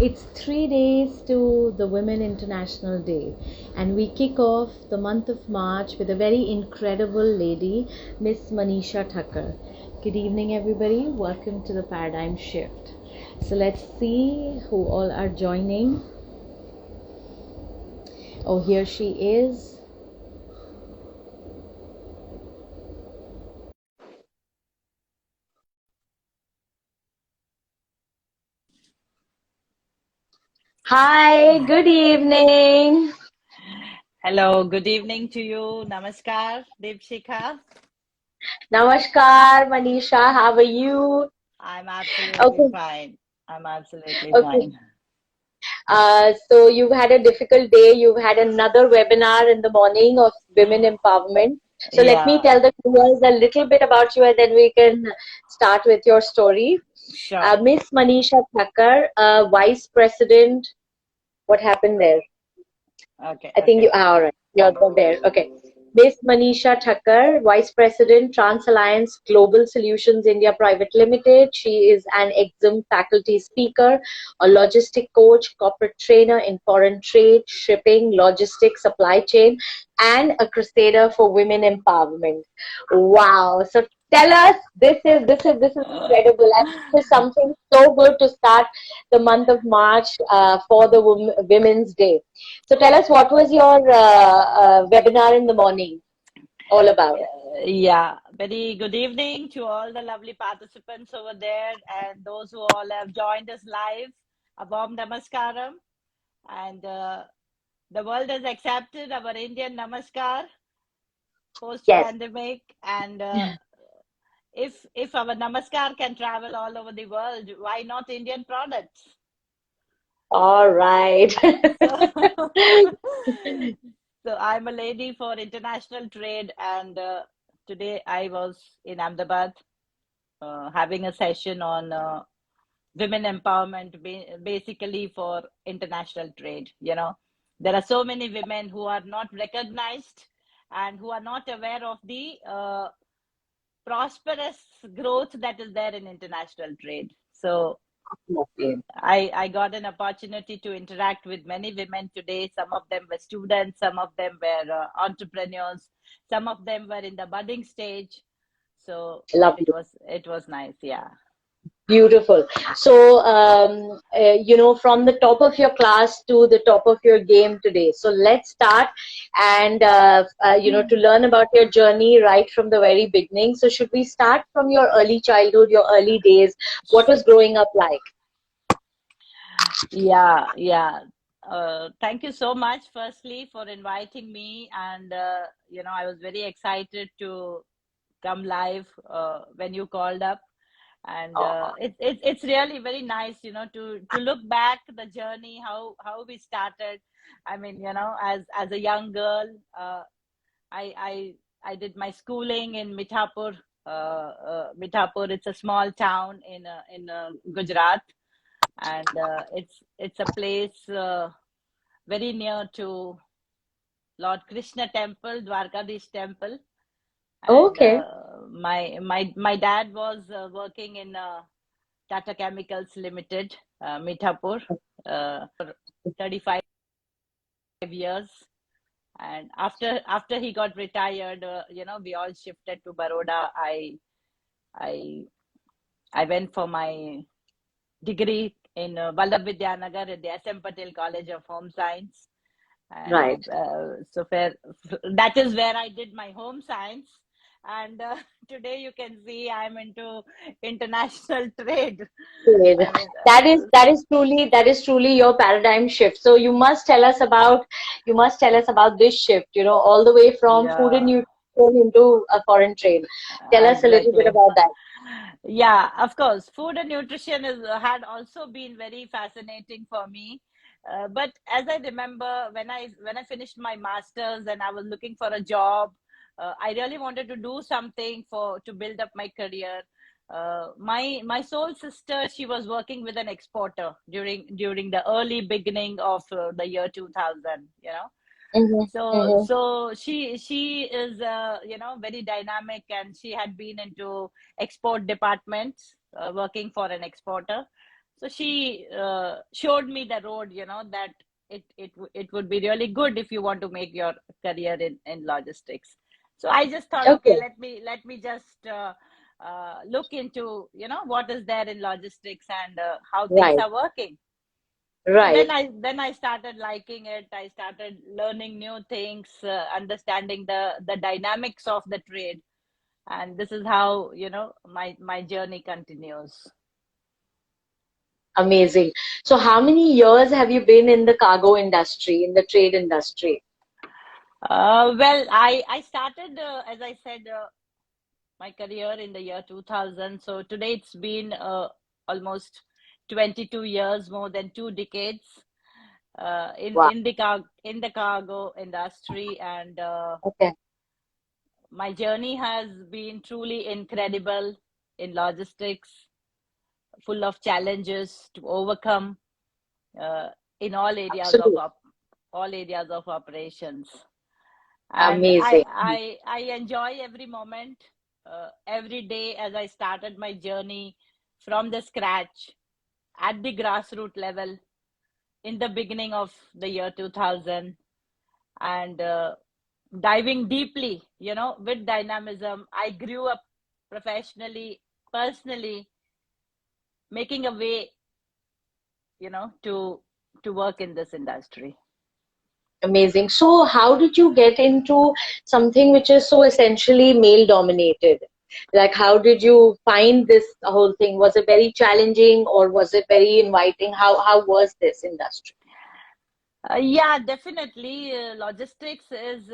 It's 3 days to the Women International Day, and we kick off the month of March with a very incredible lady, Miss Manisha Thaker. Good evening, everybody. Welcome to the Paradigm Shift. So let's see who all are joining. Oh, here she is. Hi, good evening. Hello, good evening to you. Namaskar, Deepshikha. Namaskar, Manisha. How are you? I'm absolutely Okay, fine. I'm absolutely okay. fine. So you've had a difficult day. You've had another webinar in the morning of women empowerment. So let me Yeah, tell the viewers a little bit about you, and then we can start with your story. sure. Miss Manisha Thakkar, Vice President. What happened there? Okay, I think you okay. are all right. You're there. Okay. Miss Manisha Thakkar, Vice President, Trans Alliance Global Solutions India Private Limited. She is an EXIM faculty speaker, a logistic coach, corporate trainer in foreign trade, shipping, logistics, supply chain, and a crusader for women empowerment. Wow. So tell us, this is incredible. And this is something so good to start the month of March for the Women's Day. So tell us, what was your webinar in the morning all about? Yeah, very good evening to all the lovely participants over there and those who all have joined us live. A warm namaskaram. And the world has accepted our Indian namaskar Yes. post-pandemic. And if our namaskar can travel all over the world, why not Indian products? All right. So, so I'm a lady for international trade, and today I was in Ahmedabad having a session on women empowerment, basically for international trade. There are so many women who are not recognized and who are not aware of the prosperous growth that is there in international trade. So I got an opportunity to interact with many women today. Some of them were students, some of them were entrepreneurs, some of them were in the budding stage. So it Lovely. was it was nice, yeah. Beautiful. So, from the top of your class to the top of your game today. So let's start and, to learn about your journey right from the very beginning. So should we start from your early childhood, your early days? What was growing up like? Yeah, yeah. Thank you so much, firstly, for inviting me. And, I was very excited to come live when you called up. And it's really very nice, to look back the journey, how we started. I mean, as a young girl, I, I, I did my schooling in Mithapur. Mithapur, it's a small town in Gujarat, and it's a place very near to Lord Krishna Temple, Dwarkadish Temple, and Okay. my dad was working in Tata Chemicals Limited, Mithapur, for 35 years. And after he got retired, we all shifted to Baroda. I I went for my degree in Vallabh Vidyanagar at the SM Patel College of Home Science. And Right. that is where I did my home science. And today you can see I'm into international trade. Great. I mean, That is truly your paradigm shift. So you must tell us about this shift, all the way from food and yeah, nutrition into a foreign trade. Tell us a little bit exactly. about that. Yeah, of course. Food and nutrition had also been very fascinating for me. But as I remember, when I finished my masters and I was looking for a job, I really wanted to do something to build up my career. My soul sister, she was working with an exporter during the early beginning of the year 2000. Mm-hmm, mm-hmm. So she is very dynamic, and she had been into export departments, working for an exporter. So she showed me the road, that it would be really good if you want to make your career in logistics. So I just thought, okay, Okay. let me just look into, what is there in logistics and how things Right. are working. So then Right. I started liking it. I started learning new things, understanding the dynamics of the trade, and this is how, my journey continues. Amazing. So how many years have you been in the cargo industry, in the trade industry? Well, I started, as I said, my career in the year 2000. So today it's been almost 22 years, more than 2 decades, Wow. in the cargo industry, and Okay. my journey has been truly incredible in logistics, full of challenges to overcome uh, in Absolutely. all areas of operations. And Amazing. I enjoy every moment, every day, as I started my journey from the scratch at the grassroots level in the beginning of the year 2000, and diving deeply, with dynamism. I grew up professionally, personally, making a way, to work in this industry. Amazing. So how did you get into something which is so essentially male dominated? Like how did you find this whole thing? Was it very challenging or was it very inviting? How was this industry? Yeah, definitely. Logistics is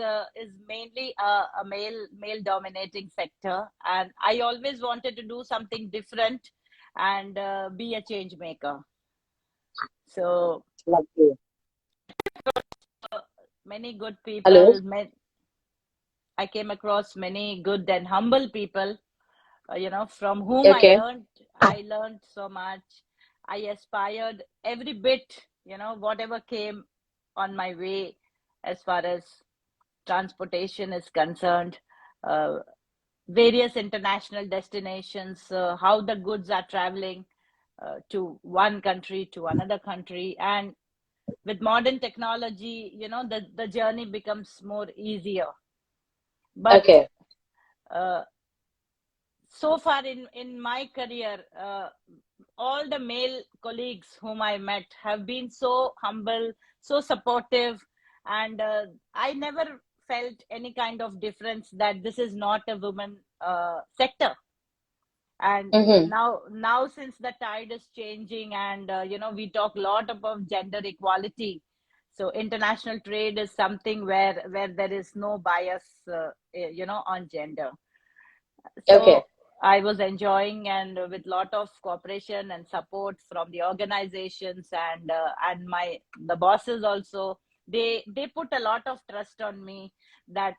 mainly a male dominating sector, and I always wanted to do something different and be a change maker. So Lovely. uh, many good Hello? people. I came across many good and humble people, from whom Okay. I learned so much. I aspired every bit, whatever came on my way as far as transportation is concerned, uh, various international destinations, how the goods are traveling to one country to another country. And with modern technology, the journey becomes more easier. But Okay. uh, so far in my career, all the male colleagues whom I met have been so humble, so supportive, and I never felt any kind of difference that this is not a woman sector. And Mm-hmm. now since the tide is changing, and we talk a lot about gender equality, so international trade is something where there is no bias, on gender. Okay. So I was enjoying, and with lot of cooperation and support from the organizations, and my the bosses also, they put a lot of trust on me, that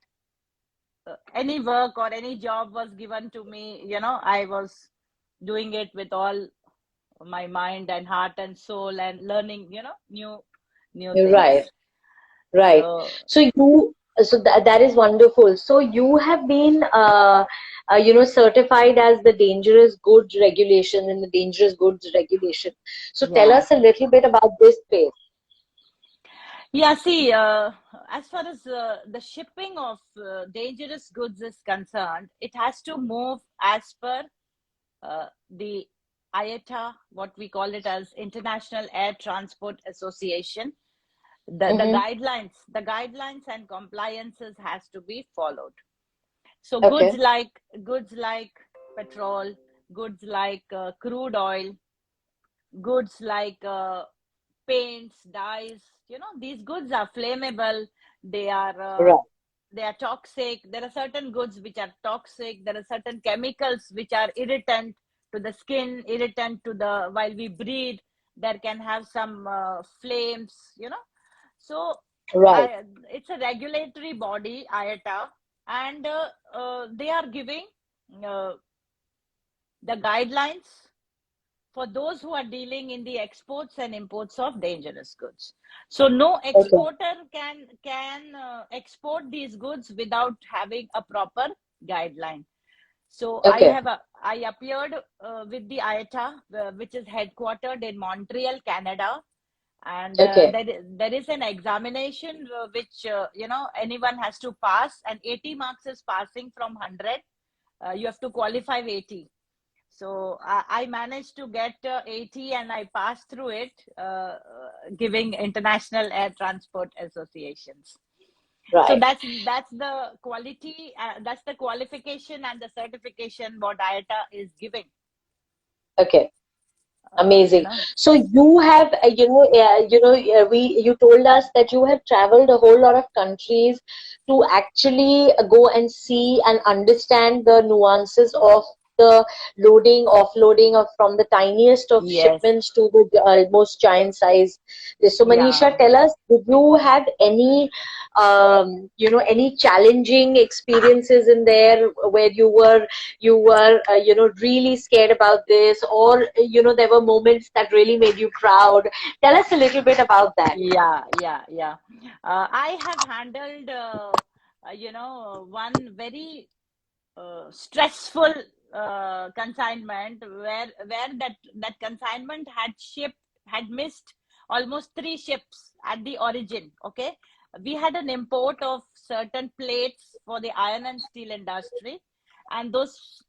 any work or any job was given to me, I was doing it with all my mind and heart and soul, and learning, new Right. things. Right. So So that is wonderful. So you have been, certified as the dangerous goods regulation in the dangerous goods regulation. So tell yeah. us a little bit about this space. Yeah, see, as far as the shipping of dangerous goods is concerned, it has to move as per the IATA, what we call it as International Air Transport Association. Mm-hmm. The guidelines and compliances has to be followed. So Okay. goods like petrol, goods like crude oil, goods like paints, dyes. These goods are flammable. They are uh, Right. they are toxic. There are certain goods which are toxic. There are certain chemicals which are irritant to the skin, irritant to the while we breathe. There can have some flames. So Right. I it's a regulatory body, IATA, and they are giving uh, the guidelines for those who are dealing in the exports and imports of dangerous goods. So no Okay. exporter can export these goods without having a proper guideline. So Okay. I appeared with the IATA, which is headquartered in Montreal, Canada, and Okay. there is an examination which anyone has to pass, and 80 marks is passing from 100. You have to qualify 80. So I managed to get 80, and I passed through it, giving International Air Transport Associations. So Right. that's the quality, that's the qualification and the certification what IATA is giving. Okay. You Amazing. know. So you have, you told us that you have traveled a whole lot of countries to actually go and see and understand the nuances of the loading, offloading of from the tiniest of Yes. shipments to the most giant size. So Manisha, Yeah. tell us, did you have any, any challenging experiences in there where you were really scared about this, or there were moments that really made you proud? Tell us a little bit about that. Yeah. I have handled, one very stressful consignment where that consignment had missed almost 3 ships at the origin. Okay, we had an import of certain plates for the iron and steel industry, and those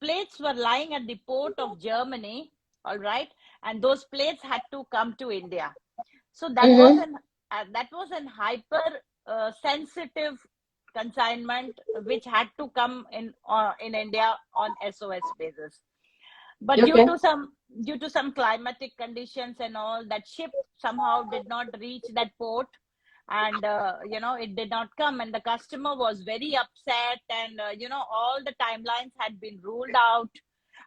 plates were lying at the port of Germany. All right, and those plates had to come to India. So Mm-hmm. that was an hyper sensitive consignment which had to come in India on SOS basis. But Okay. due to some climatic conditions and all, that ship somehow did not reach that port, and it did not come, and the customer was very upset, and all the timelines had been ruled out,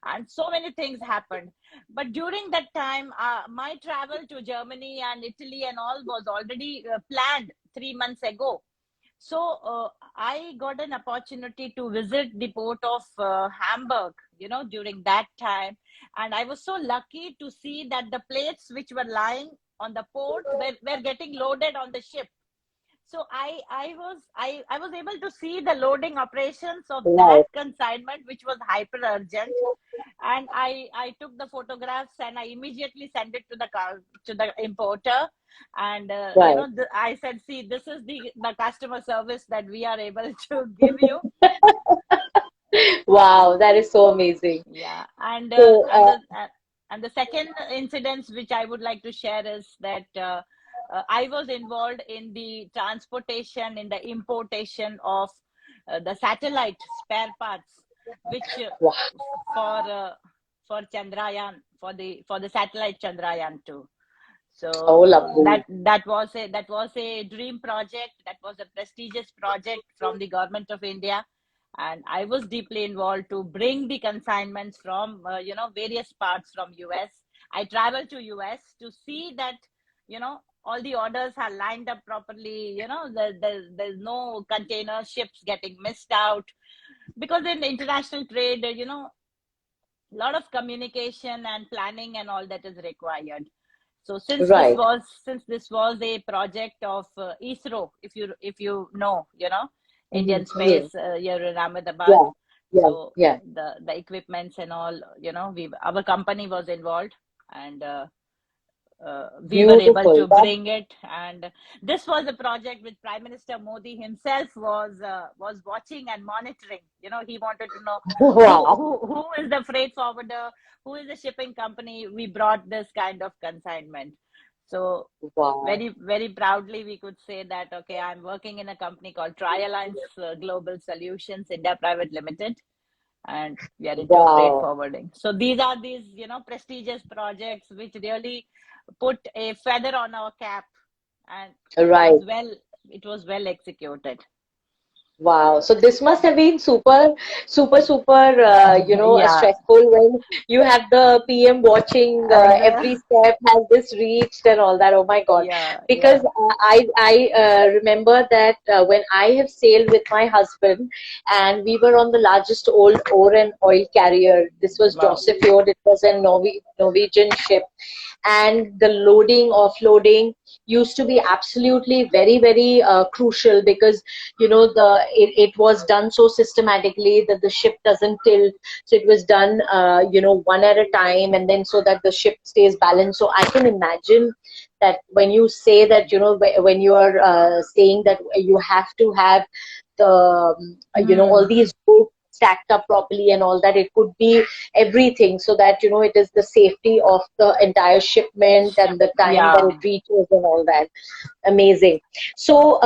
and so many things happened. But during that time, my travel to Germany and Italy and all was already planned 3 months ago. So I got an opportunity to visit the port of Hamburg, during that time. And I was so lucky to see that the plates which were lying on the port were getting loaded on the ship. So I was able to see the loading operations of that Right. consignment, which was hyper urgent, and I took the photographs and I immediately sent it to the importer, and Right. I said, see, this is the customer service that we are able to give you. Wow, that is so amazing. Yeah, So, and the second incident which I would like to share is that I was involved in the transportation, in the importation of the satellite spare parts, which wow, for for Chandrayaan, for the satellite Chandrayaan 2. oh, So lovely. that was a dream project. That was a prestigious project from the government of India, and I was deeply involved to bring the consignments from various parts from US. I traveled to US to see that all the orders are lined up properly. There's no container ships getting missed out, because in international trade, a lot of communication and planning and all that is required. So Right. since this was a project of ISRO, if you know, Indian Mm-hmm. space here in Ahmedabad. Yeah. Yeah. So Yeah. the equipments and all, we our company was involved, and we were able Beautiful. to bring it. And this was a project which Prime Minister Modi himself was watching and monitoring. He wanted to know Wow. who is the freight forwarder, who is the shipping company we brought this kind of consignment. So Wow. very proudly we could say that, okay, I'm working in a company called Trialliance Global Solutions India Private Limited, and we are into freight Wow. forwarding. So these prestigious projects which really put a feather on our cap, and Right. it was well executed. Wow. So this must have been super, super, super, Yeah, stressful when you have the PM watching and every step, has this reached and all that. Oh my God. Because yeah. I remember that when I have sailed with my husband, and we were on the largest old ore and oil carrier. This was Wow. Joseph Fjord. It was a Norwegian ship, and the loading, offloading. used to be absolutely very, very crucial, because it was done so systematically that the ship doesn't tilt. So it was done one at a time, and then so that the ship stays balanced. So I can imagine that when you say that, when you are saying that you have to have the all Hmm. these groups stacked up properly and all that, it could be everything, so that it is the safety of the entire shipment and the time that Yeah. it reaches and all that. Amazing. So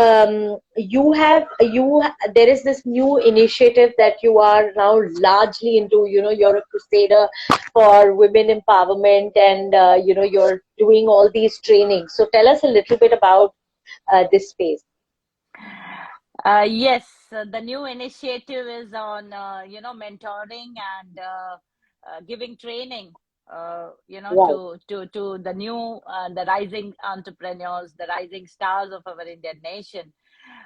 there is this new initiative that you are now largely into. You're a crusader for women empowerment, and you're doing all these trainings. So tell us a little bit about this space. Yes, the new initiative is on, mentoring and giving training, Right. to the new, the rising entrepreneurs, the rising stars of our Indian nation.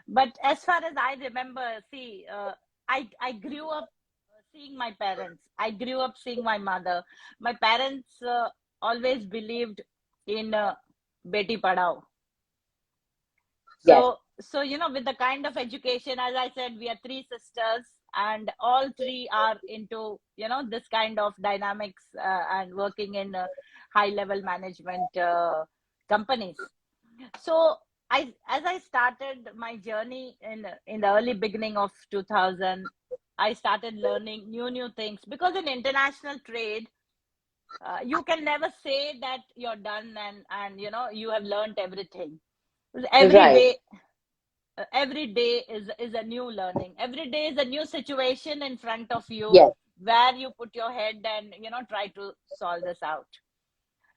But as far as I remember, see, I grew up seeing my parents. I grew up seeing my mother. My parents always believed in Beti Padhao. Yes. So with the kind of education, as I said, we are three sisters, and all three are into this kind of dynamics, and working in high level management companies. So as I started my journey in the early beginning of 2000, I started learning new things, because in international trade, you can never say that you're done and you have learned everything. Every Right. way, every day is a new learning. Every day is a new situation in front of you, Yes. where you put your head and try to solve this out.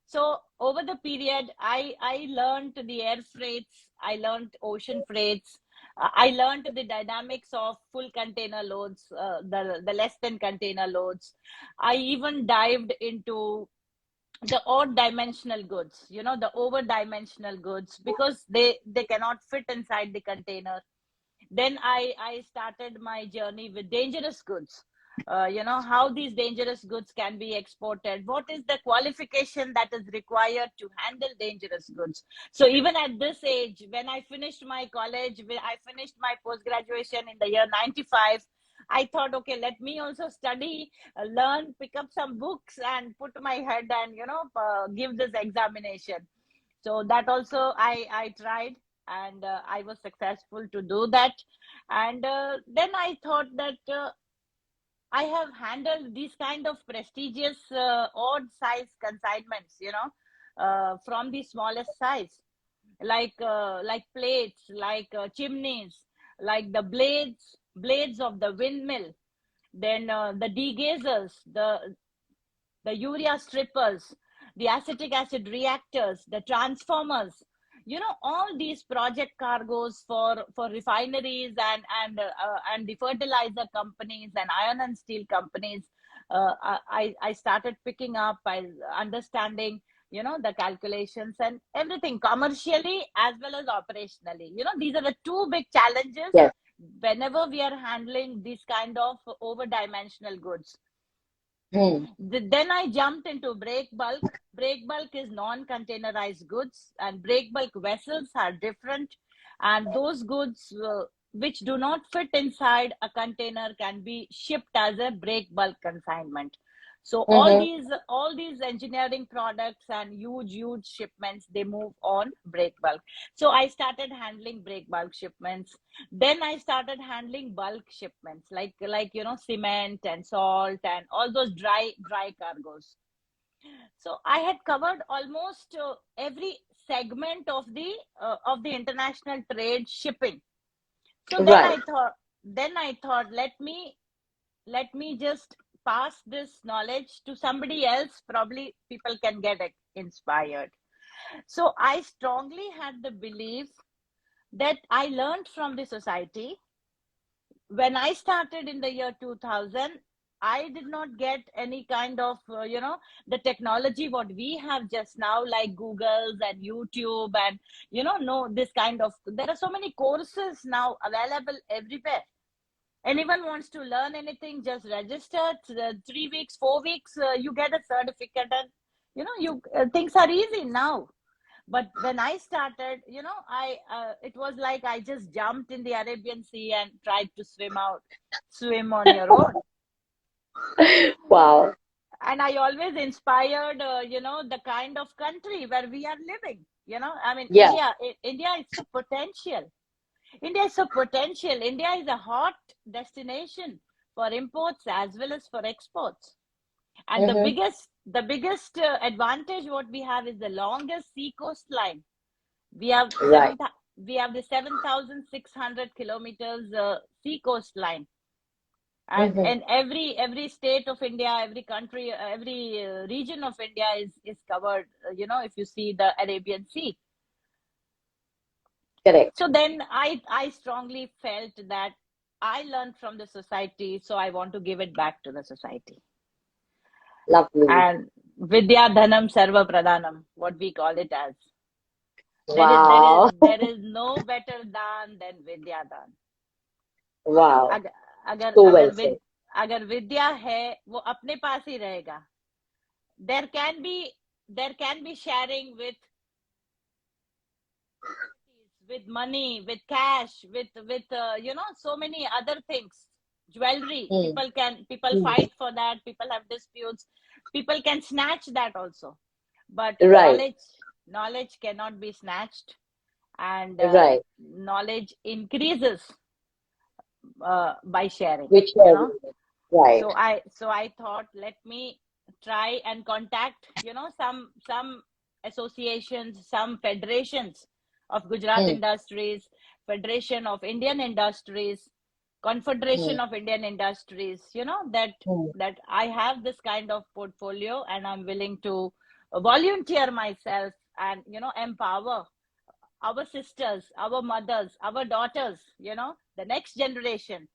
So over the period, I learned the air freights, I learned ocean freights, I learned the dynamics of full container loads, the less than container loads. I even dived into the odd dimensional goods, the over dimensional goods, because they cannot fit inside the container. Then I started my journey with dangerous goods. How these dangerous goods can be exported. What is the qualification that is required to handle dangerous goods? So even at this age, when I finished my college, when I finished my post graduation in the year 95, I thought, okay, let me also study, learn, pick up some books, and put my head and give this examination. So that also I tried, and I was successful to do that. And then I thought that I have handled these kind of prestigious odd size consignments, from the smallest size, like plates, like chimneys, like the blades of the windmill, then the degazers, the urea strippers, the acetic acid reactors, the transformers, all these project cargoes for refineries and the fertilizer companies and iron and steel companies. I started picking up, I understanding, the calculations and everything, commercially as well as operationally. These are the two big challenges Yes. whenever we are handling these kind of over dimensional goods. Hmm. Then I jumped into break bulk. Break bulk is non-containerized goods, and break bulk vessels are different. And those goods which do not fit inside a container can be shipped as a break bulk consignment. So Mm-hmm. all these engineering products and huge shipments, they move on break bulk. So I started handling break bulk shipments. Then I started handling bulk shipments, like cement and salt and all those dry cargoes. So I had covered almost every segment of the international trade shipping. So Right. then I thought, let me just pass this knowledge to somebody else. Probably people can get inspired. So I strongly had the belief that I learned from the society. When I started in the year 2000, I did not get any kind of, the technology what we have just now, like Google's and YouTube, and, no, this kind of, there are so many courses now available everywhere. Anyone wants to learn anything, just register. 3 weeks, 4 weeks, you get a certificate, and, things are easy now. But when I started, I it was like I just jumped in the Arabian Sea and tried to swim on your own. Wow. And I always inspired, the kind of country where we are living. I mean, Yeah. India is a potential. India is a potential. India is a hot destination for imports as well as for exports. And the Mm-hmm. biggest advantage what we have is the longest sea coastline. We have Right. the 7,600 kilometers sea coastline, and Mm-hmm. every state of India, every country, every region of India is covered. If you see the Arabian Sea. Correct. So then I strongly felt that I learned from the society, so I want to give it back to the society. Lovely. And Vidya Dhanam Sarva Pradhanam, what we call it as. There is there is Wow. there is no better than Vidya दान. Wow. अगर अगर So अगर well said. With अगर विद्या है वो अपने पास ही रहेगा. There can be sharing with money, with cash, with so many other things. Jewelry. Mm. People Mm. fight for that. People have disputes. People can snatch that also. But Right. knowledge cannot be snatched, and Right. knowledge increases by sharing. Which right. So I thought, let me try and contact some associations, some federations of Gujarat Mm. Industries, Federation of Indian Industries, Mm. Confederation of Indian Industries, Mm. that I have this kind of portfolio, and I'm willing to volunteer myself and empower our sisters, our mothers, our daughters, the next generation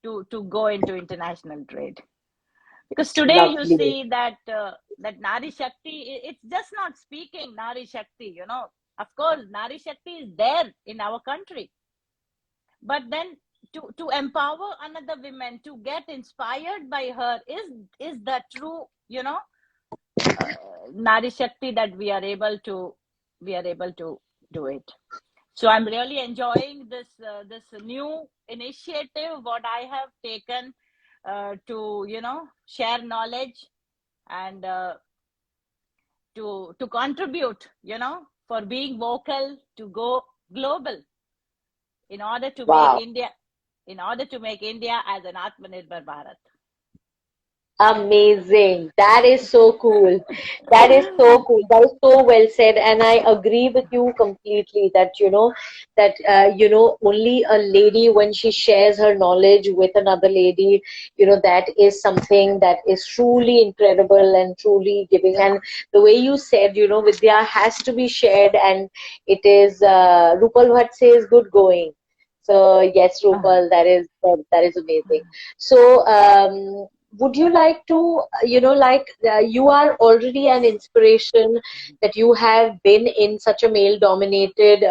to go into international trade. Because today you Lovely. see that Nari Shakti, it's just not speaking Nari Shakti. Of course Nari Shakti is there in our country, but then to empower another woman, to get inspired by her, is the true uh, Nari Shakti, that we are able to do it. So I'm really enjoying this new initiative what I have taken, to share knowledge, and to contribute, for being vocal, to go global, in order to make Wow. India as an Atmanirbhar Bharat. Amazing. That is so cool. That is so cool. That is so well said. And I agree with you completely that, only a lady, when she shares her knowledge with another lady, that is something that is truly incredible and truly giving. And the way you said, Vidya has to be shared, and it is, Rupal Bhatt says, good going. So yes, Rupal, that is amazing. So, would you like to, you are already an inspiration, that you have been in such a male dominated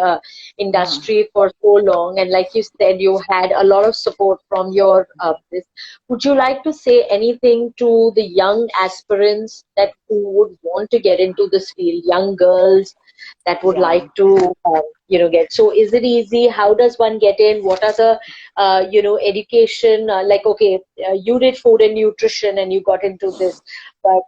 industry for so long, and like you said, you had a lot of support from your this. Would you like to say anything to the young aspirants that who would want to get into this field, young girls that would Yeah. like to, get? So, is it easy? How does one get in? What are the education, like, okay, you did food and nutrition and you got into this, but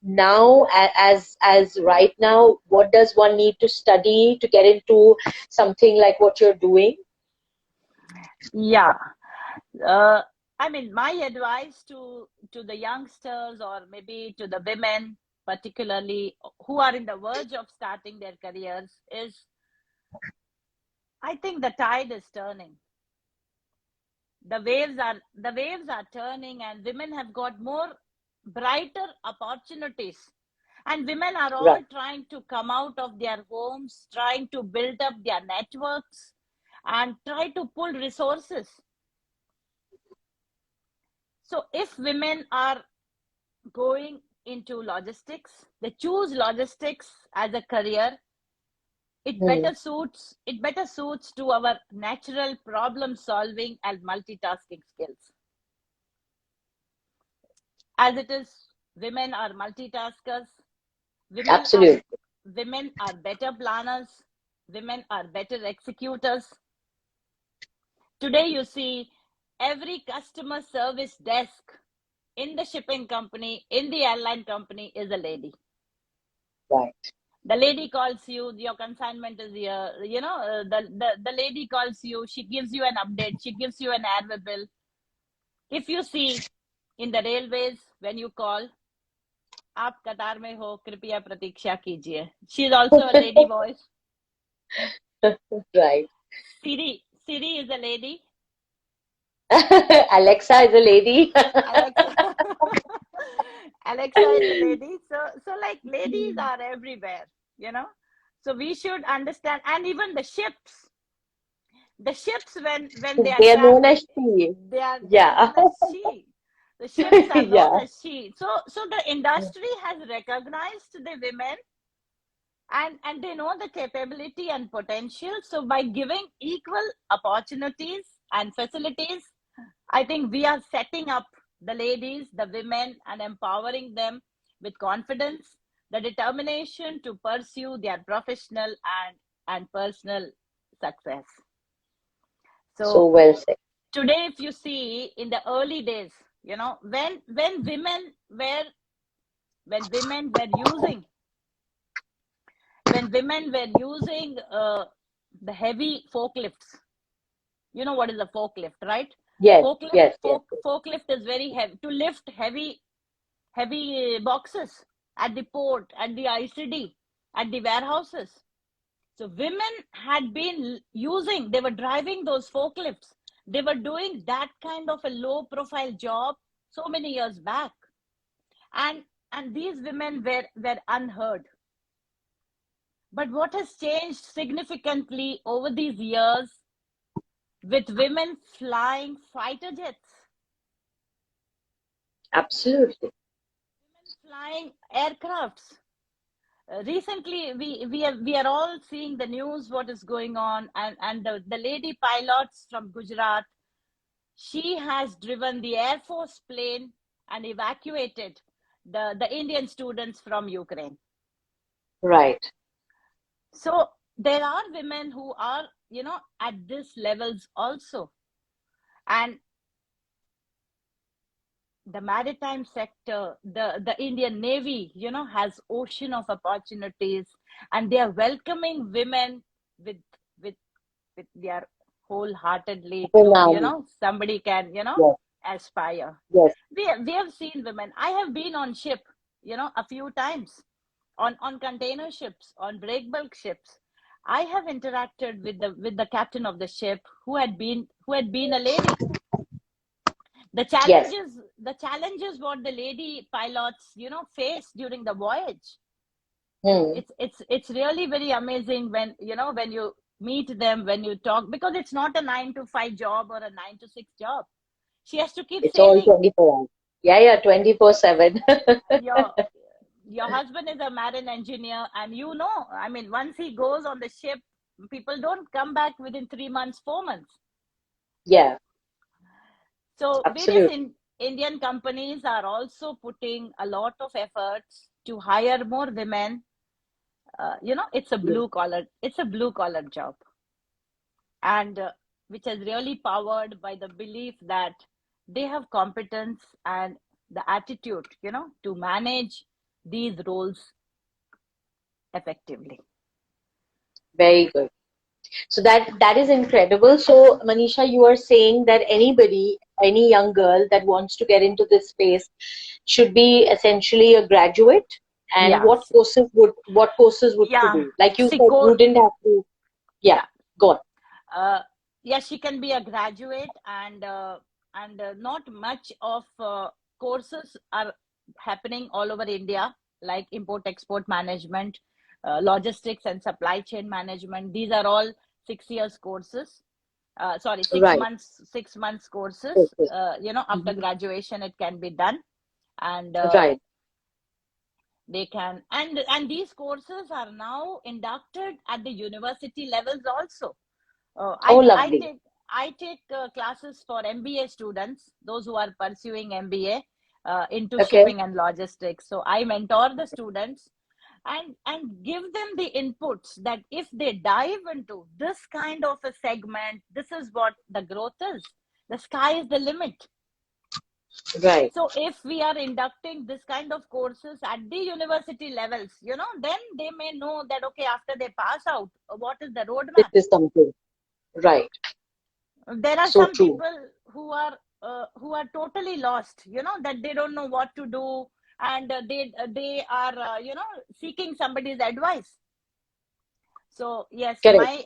now, as right now, what does one need to study to get into something like what you're doing? Yeah. uh, I mean, my advice to the youngsters, or maybe to the women particularly, who are in the verge of starting their careers, is, I think the tide is turning. The waves are turning, and women have got more brighter opportunities, and women are Right. all trying to come out of their homes, trying to build up their networks, and try to pull resources. So if women are going into logistics, they choose logistics as a career, Hmm. it better suits to our natural problem solving and multitasking skills. As it is, women are multitaskers. women are Absolutely. women are better planners, women are better executors. Today you see every customer service desk in the shipping company, in the airline company, is a lady. Right. The lady calls you, your consignment is here, the lady calls you, she gives you an update, she gives you an airway bill. If you see in the railways, when you call, आप कतार में हो, कृपया प्रतीक्षा कीजिए. She is also a lady voice. Right. Siri is a lady. Alexa is a lady. Alexa, Alexa is a lady. So like ladies are everywhere, you know. So we should understand, and even the ships when they are They are known traveling, as she. they are Yeah. known as she. The ships are known Yeah. as she. So the industry has recognized the women, and they know the capability and potential. So by giving equal opportunities and facilities, I think we are setting up the ladies, the women, and empowering them with confidence, the determination to pursue their professional and personal success. So So well said. today, if you see in the early days, when women were using the heavy forklifts. You know what is a forklift, right? Yes, Forklift, yes, yes, yes. forklift is very heavy to lift heavy boxes at the port, at the ICD, at the warehouses. So women had been using, they were driving those forklifts. They were doing that kind of a low profile job so many years back. And these women were unheard. But what has changed significantly over these years with women flying fighter jets, Absolutely. women flying aircrafts? Recently, we are all seeing the news, what is going on, and the lady pilots from Gujarat, she has driven the Air Force plane and evacuated the Indian students from Ukraine. Right. So there are women who are, at this levels also. And the maritime sector, the Indian Navy, has ocean of opportunities, and they are welcoming women with with with their wholeheartedly to, Phenomenal. somebody can, Yes, aspire. yes. We have seen women. I have been on ship, a few times, on container ships, on break bulk ships. I have interacted with the captain of the ship who had been a lady. the Yes. challenges the challenges what the lady pilots face during the voyage, Hmm. it's really very amazing when you meet them, when you talk, because it's not a 9 to 5 job or a 9 to 6 job. She has to keep It's all sailing. 24 hours. Yeah, yeah, 24/7. Your husband is a marine engineer, and I mean, once he goes on the ship, people don't come back within 3 months, 4 months. Yeah, So various absolutely. Indian companies are also putting a lot of efforts to hire more women. Yeah. It's a blue collar job, and which is really powered by the belief that they have competence and the attitude, to manage these roles effectively. Very good. So that is incredible. So Manisha, you are saying that anybody, any young girl that wants to get into this space should be essentially a graduate. And Yeah, what courses would she yeah. do? Like you See, said, wouldn't have to. Yeah, yeah. go on. Uh, yeah, she can be a graduate, and not much of courses are happening all over India, like import export management, logistics and supply chain management. These are all 6 years courses. Sorry, six Right. months, 6 months courses. Okay. After Mhm. graduation, it can be done, and Right. they can, and these courses are now inducted at the university levels also. uh, Oh, I I lovely. take I take classes for MBA students, those who are pursuing MBA into Okay. shipping and logistics. So I mentor the students. and give them the inputs that if they dive into this kind of a segment, this is what the growth is. The sky is the limit. Right. So if we are inducting this kind of courses at the university levels, then they may know that, okay, after they pass out, what is the This roadmap? is something. Right. There are So some true. people who are totally lost, that they don't know what to do, and they are seeking somebody's advice. So yes, Correct.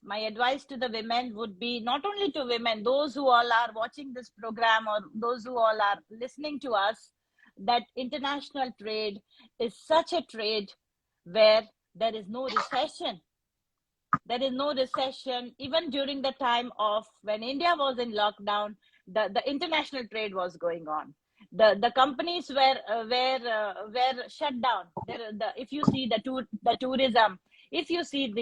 my advice to the women would be, not only to women, those who all are watching this program or those who all are listening to us, that international trade is such a trade where there is no recession. There is no recession. Even during the time of when India was in lockdown, the international trade was going on. The companies were shut down. If you see the tourism, if you see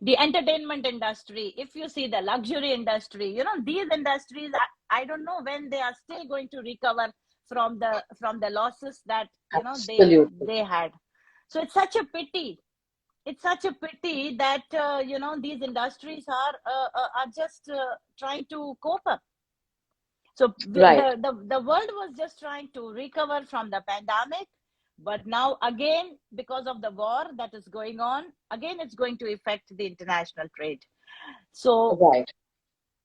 the entertainment industry, if you see the luxury industry, these industries, I don't know when they are still going to recover from the losses that Absolutely. they had. So it's such a pity. It's such a pity that these industries are just trying to cope up. So Right. the world was just trying to recover from the pandemic, but now again, because of the war that is going on, again it's going to affect the international trade. So, Right.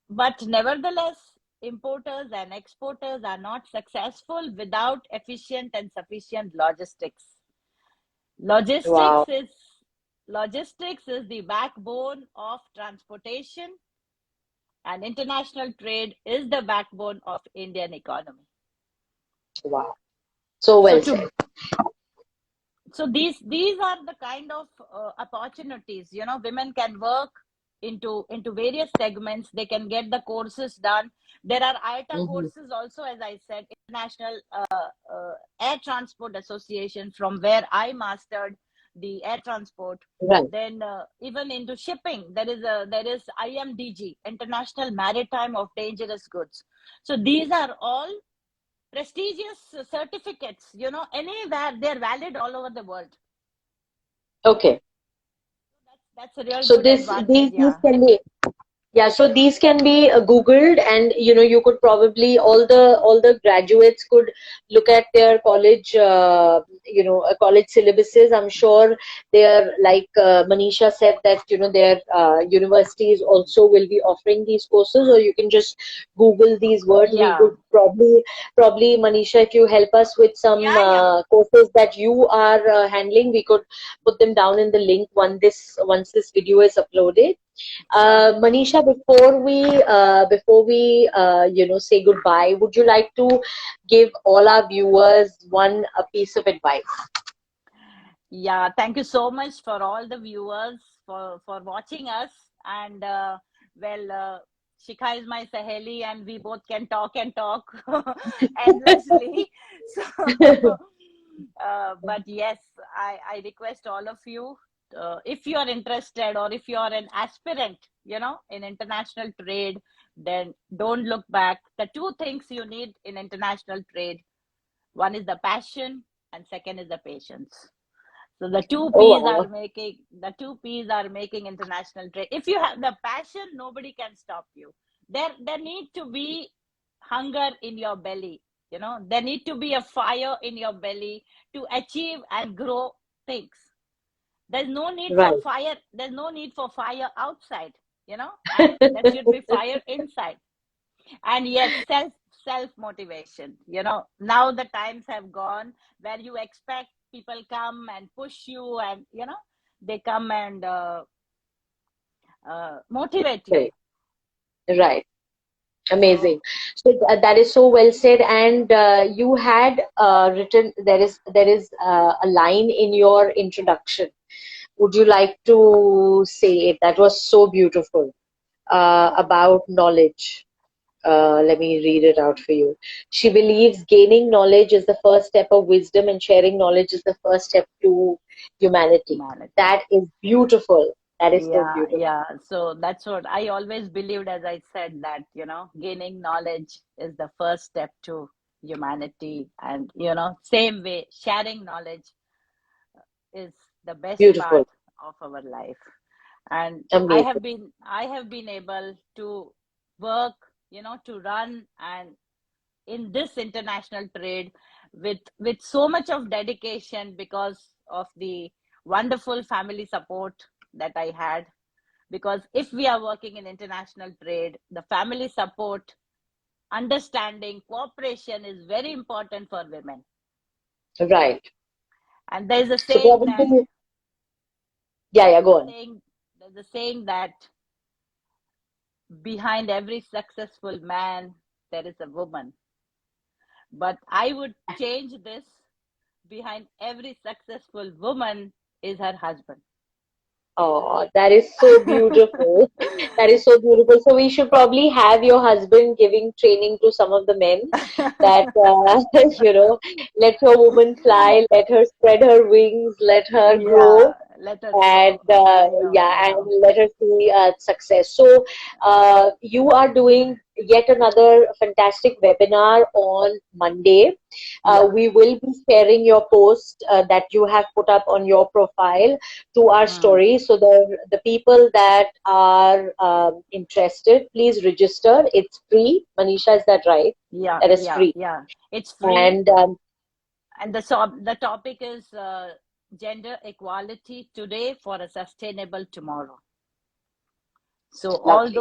but nevertheless, importers and exporters are not successful without efficient and sufficient logistics. Logistics Wow. is Logistics is the backbone of transportation, and international trade is the backbone of Indian economy. Wow. So So well to said. so these are the kind of opportunities, women can work into various segments. They can get the courses done. There are IATA Hmm. courses also, as I said, International Air Transport Association, from where I mastered the air transport. Right. Then even into shipping, there is IMDG, International Maritime of Dangerous Goods. So these are all prestigious certificates, anywhere. They're valid all over the world. Okay. That's a real So good this advantage. these Yeah. can be, yeah, so these can be Googled, and you could probably, all the graduates could look at their college, college syllabuses. I'm sure they are, like Manisha said, that their universities also will be offering these courses, or you can just Google these words. We Yeah. could probably Manisha, if you help us with some Yeah. Yeah. courses that you are handling, we could put them down in the link once this video is uploaded. Sure. Manisha, before we say goodbye, would you like to give all our viewers one a piece of advice? Yeah. Thank you so much for all the viewers for watching us. And well, Shikha is my saheli, and we both can talk and talk endlessly. So, but yes, I request all of you, if you are interested or if you are an aspirant, in international trade, then don't look back. The two things you need in international trade: one is the passion, and second is the patience. So Oh, wow. the two P's are making international trade. If you have the passion, nobody can stop you. There need to be hunger in your belly. There need to be a fire in your belly to achieve and grow things. There's no need for Right. fire. There's no need for fire outside. And there should be fire inside. And yes, self motivation. Now the times have gone where you expect people come and push you, and they come and motivate you. Right. Right. Amazing. So that is so well said. And you had written, there is a line in your introduction. Would you like to say it? That was so beautiful, about knowledge. Let me read it out for you. She believes gaining knowledge is the first step of wisdom, and sharing knowledge is the first step to humanity. Humanity. That is beautiful. That is so Yeah, beautiful. yeah. So that's what I always believed, as I said, that, gaining knowledge is the first step to humanity. And, same way, sharing knowledge is the best part Beautiful. of our life. And Amazing. I have been able to work, to run and in this international trade with so much of dedication because of the wonderful family support that I had. Because if we are working in international trade, the family support, understanding, cooperation is very important for women. Right. And there's a So saying according that to, yeah, yeah, there's go a on. saying there's a saying that behind every successful man there is a woman. But I would change this: behind every successful woman is her husband. Oh, that is so beautiful. That is so beautiful. So we should probably have your husband giving training to some of the men that, let your woman fly, let her spread her wings, let her Yeah, grow, let her and grow. I know, yeah, I and know. let her see success. So you are doing yet another fantastic webinar on Monday. Yeah. We will be sharing your post that you have put up on your profile to our Mm. story. So the people that are interested, please register. It's free. Manisha, is that right? Yeah, That is yeah, free. yeah. It's free. And And the topic is gender equality today for a sustainable tomorrow. So lovely.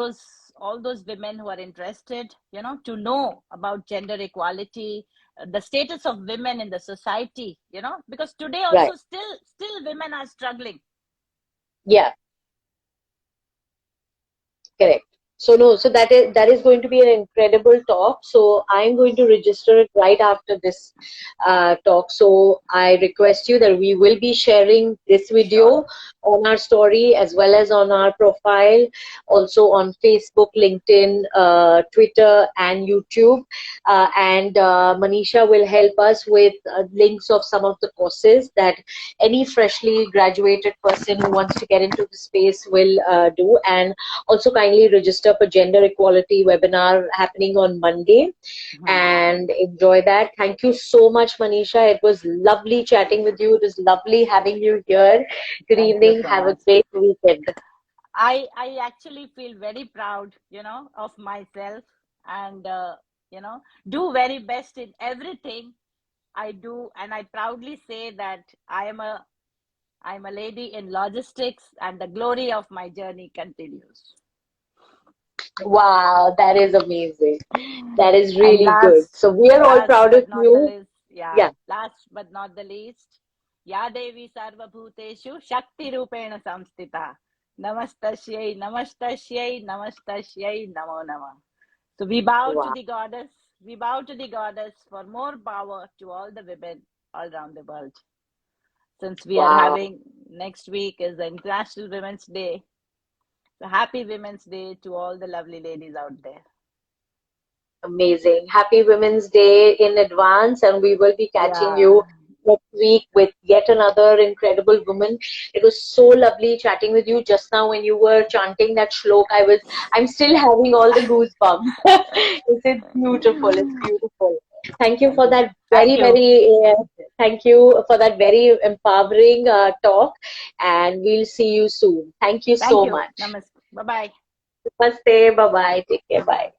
all those women who are interested, to know about gender equality, the status of women in the society, because today Right. also still women are struggling. Yeah. Correct. So no, so that is going to be an incredible talk. So I'm going to register it right after this talk. So I request you that we will be sharing this Sure. video on our story as well as on our profile, also on Facebook, LinkedIn, Twitter, and YouTube. And Manisha will help us with links of some of the courses that any freshly graduated person who wants to get into the space will do. And also kindly register for gender equality webinar happening on Monday Mhm. and enjoy that. Thank you so much, Manisha. It was lovely chatting with you. It was lovely having you here. Good Thank you evening. so Have a much. great weekend. I actually feel very proud, of myself, and do very best in everything I do, and I proudly say that I'm a lady in logistics, and the glory of my journey continues. Wow, that is amazing. That is And really good. So we are all last proud of but not the you. least, yeah, Yeah. last but not the least, Ya Devi Sarvabhuteshu Shakti Rupena Samstita. Namastasyai, Namastasyai, Namastasyai, Namo Nama. So we bow to Wow. the goddess, we bow to the goddess for more power to all the women all around the world. Since we are Wow. having next week is the International Women's Day, so happy Women's Day to all the lovely ladies out there. Amazing. Happy Women's Day in advance, and we will be catching Yeah. you next week with yet another incredible woman. It was so lovely chatting with you just now when you were chanting that shlok. I'm still having all the goosebumps. It's beautiful. It's beautiful. Thank you Thank for you. that Thank you. thank you for that very empowering talk, and we'll see you soon. Thank you Thank so you. much. Namaste. Bye bye. Namaste. Bye bye. Take care. Bye. Bye.